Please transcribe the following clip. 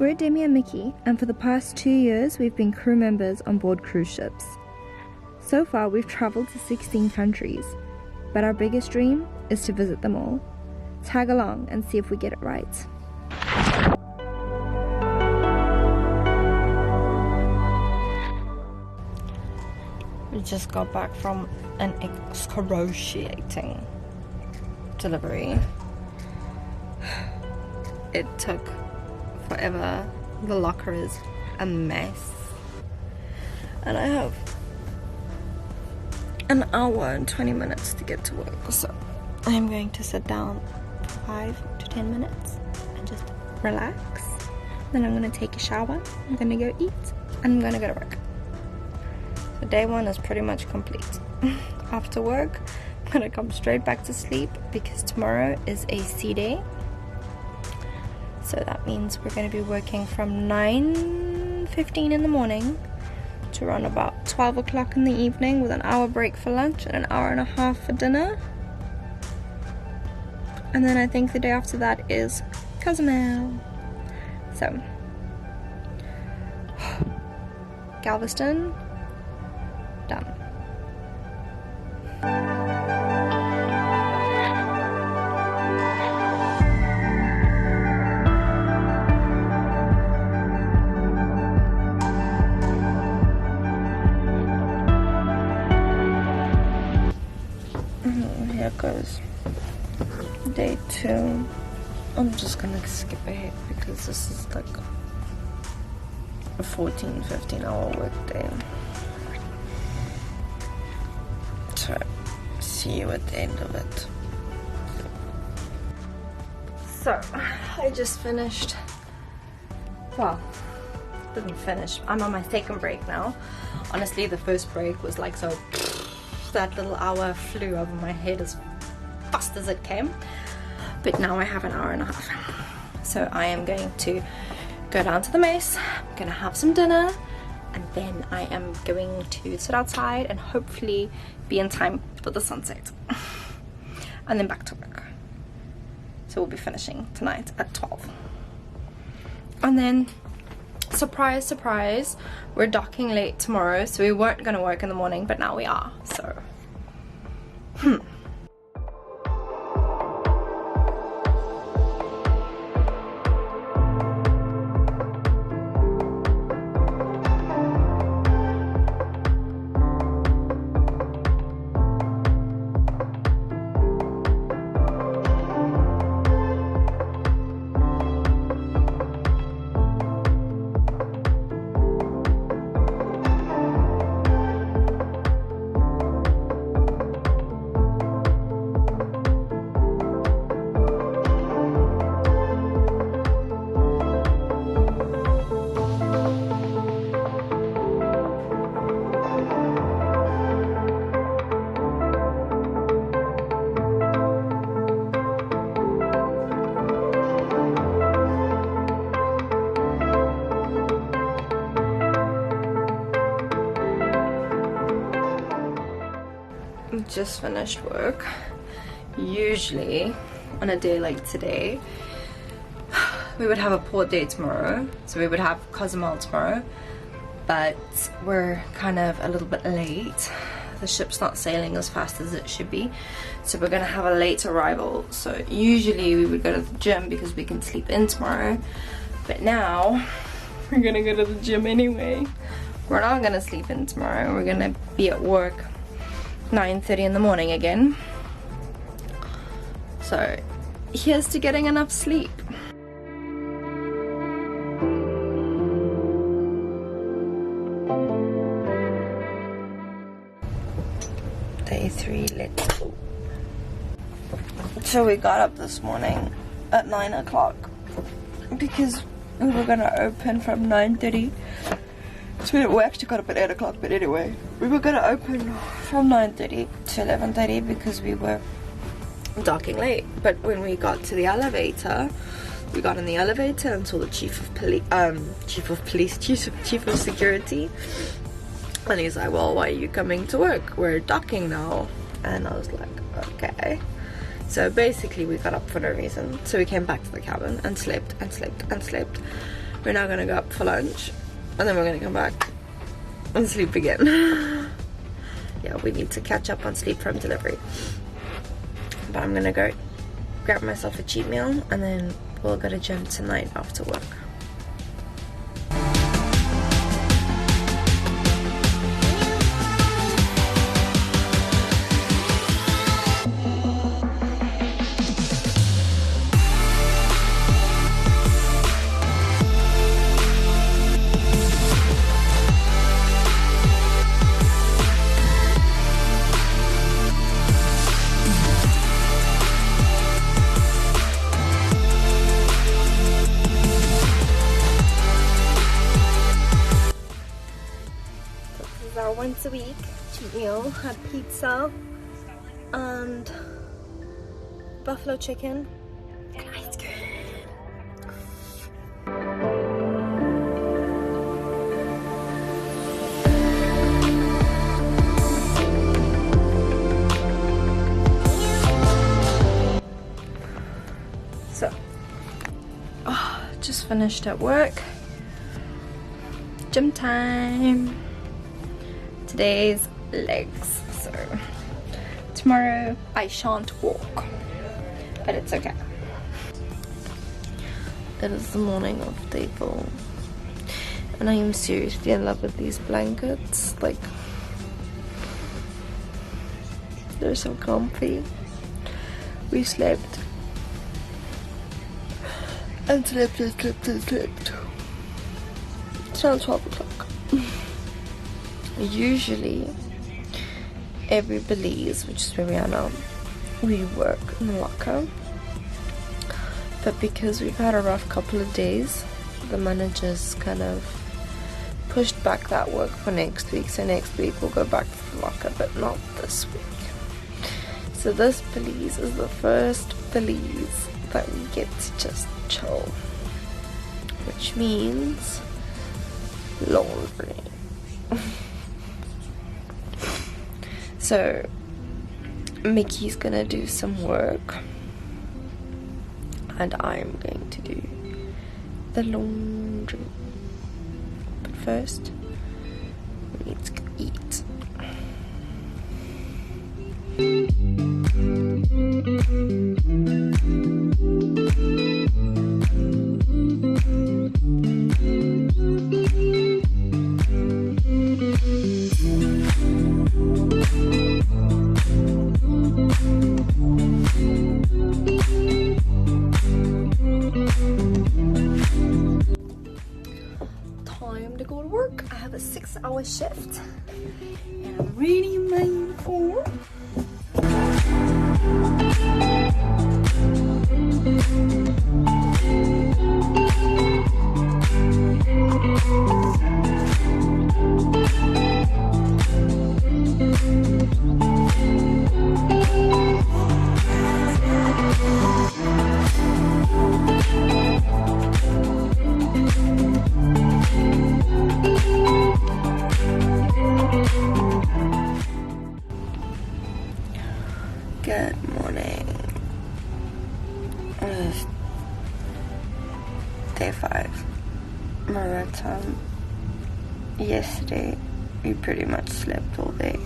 We're Demi and Mickey, and for the past 2 years we've been crew members on board cruise ships. So far we've travelled to 16 countries, but our biggest dream is to visit them all. Tag along and see if we get it right. We just got back from an excruciating delivery. It took forever. The locker is a mess. And I have an hour and 20 minutes to get to work. So I am going to sit down for 5 to 10 minutes and just relax. Then I'm going to take a shower. I'm going to go eat. And I'm going to go to work. So day one is pretty much complete. After work, I'm going to come straight back to sleep because tomorrow is a sea day. So that means we're going to be working from 9:15 in the morning to around about 12 o'clock in the evening with an hour break for lunch and an hour and a half for dinner. And then I think the day after that is Cozumel. So, Galveston, done. Here goes day 2. I'm just gonna skip ahead because this is like a 14-15 hour work day. So see you at the end of it. So I just finished, well, didn't finish, I'm on my second break now. Honestly, the first break was like so, that little hour flew over my head as fast as it came. But now I have an hour and a half. So I am going to go down to the mess, I'm gonna have some dinner, and then I am going to sit outside and hopefully be in time for the sunset. And then back to work. So we'll be finishing tonight at 12. And then, surprise, surprise, we're docking late tomorrow, so we weren't gonna work in the morning, but now we are, so. Just finished work. Usually on a day like today we would have a port day tomorrow, so we would have Cozumel tomorrow, but we're kind of a little bit late. The ship's not sailing as fast as it should be, so we're gonna have a late arrival. So usually we would go to the gym because we can sleep in tomorrow, but now we're gonna go to the gym anyway. We're not gonna sleep in tomorrow, we're gonna be at work 9:30 in the morning again. So here's to getting enough sleep. Day 3, let's go. So we got up this morning at 9 o'clock because we were gonna open from 9:30. So we actually got up at 8 o'clock, but anyway, we were gonna open from 9:30 to 11:30 because we were docking late. But when we got to the elevator, we got in the elevator and saw the chief of security, and he's like, well, why are you coming to work? We're docking now. And I was like, okay. So basically we got up for no reason. So we came back to the cabin and slept and slept and slept. We're now gonna go up for lunch, and then we're gonna come back and sleep again. Yeah, we need to catch up on sleep from delivery. But I'm gonna go grab myself a cheat meal, and then we'll go to gym tonight after work. Our once a week cheat meal had pizza and buffalo chicken and ice cream. So, just finished at work. Gym time. Today's legs, so tomorrow I shan't walk, but it's okay. It is the morning of day 4, and I am seriously in love with these blankets. Like, they're so comfy. We slept and slept and slept and slept. It's now 12 o'clock. Usually every Belize, which is where we are now, we work in the locker, but because we've had a rough couple of days, the managers kind of pushed back that work for next week. So next week we'll go back to the locker, but not this week. So this Belize is the first Belize that we get to just chill, which means laundry. So Mickey's gonna do some work and I'm going to do the laundry. But first, we need to go eat. Time to go to work. I have a 6-hour shift and I'm ready in my uniform. Good morning. It's day 5. My red time. Yesterday we pretty much slept all day.